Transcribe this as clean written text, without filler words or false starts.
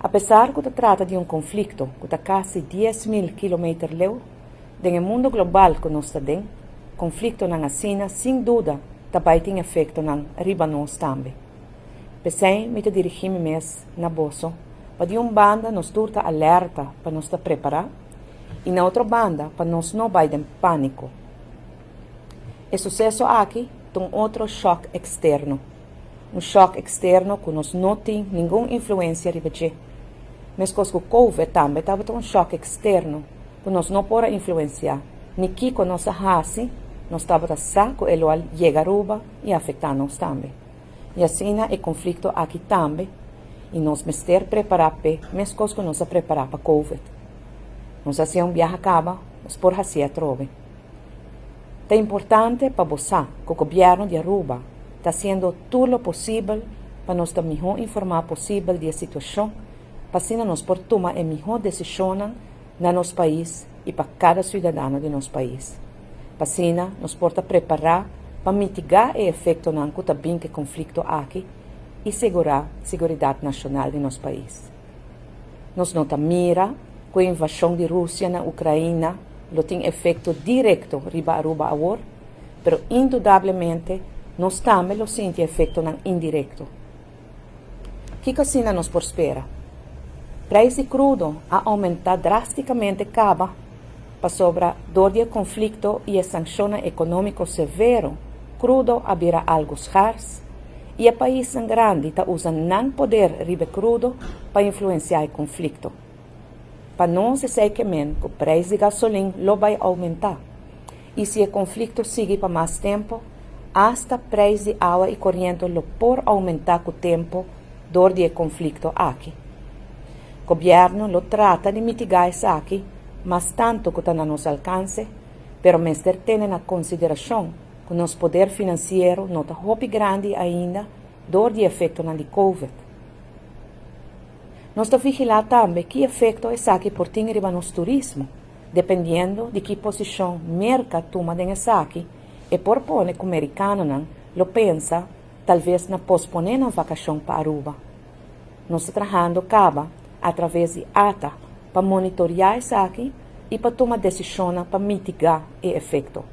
A pesar que se trata de un conflicto que está casi 10.000 kilómetros lejos, en el mundo global que nos está den, conflicto en la China sin duda también tiene efecto en arriba nós también. Pensei me dirigir-me mes na bolsa, para de uma banda nos turta alerta para nos estar preparar e na outra banda para nos não vai em pânico. O sucesso aqui tem outro choque externo. Um choque externo que nós não tem nenhuma influência de mas que o Covid também estava um choque externo que nós não podemos influenciar. Nem que com nossa raça, nós estávamos saco ele chega aruba e afetar nós também. E assim é conflito aqui também e nós mesmo preparar para mais coisas que nós preparar para Covid. Nós hacemos viagem acaba, nós por fazer a trove. É importante para você que o governo de Aruba está fazendo tudo o possível para nos dar melhor informar possível da situação, para assim nós por tomar a melhor decisão no nosso país e para cada cidadão de nosso país. Para assim nós podemos preparar para mitigar o efeito que também que conflito aqui e segurar a segurança nacional de nosso país. Nós não mira que a invasão de Rússia na Ucrânia tem efeito direto riba Aruba agora, mas indudablemente nós também sentimos efeito indireto. O que assim nos por espera? O preço crudo a aumentar drasticamente acaba para sobre dor de conflito e a sanção econômico severo, crudo abrirá algo raros e o país grande está usando não poder riba crudo para influenciar o conflito. Para nós é que o preço de gasolina vai aumentar e se o conflito sigue para mais tempo, hasta o preço de água e corrente pode aumentar com o tempo dor de conflito aqui. O governo trata de mitigar isso aqui, mas tanto que está no nosso alcance, pero mesmo tendo em consideração que o nosso poder financeiro não está muito grande ainda, dor de efeito na Covid. Nós estamos vigilando também que efeito é aqui por ter riba no turismo, dependendo de que posição o mercado toma nesse aqui, e por pôr que o americano lo pensa, talvez na posponer a vacação para Aruba. Nós estamos trabalhando através de ATA para monitorear isso aqui e para tomar decisão para mitigar o efeito.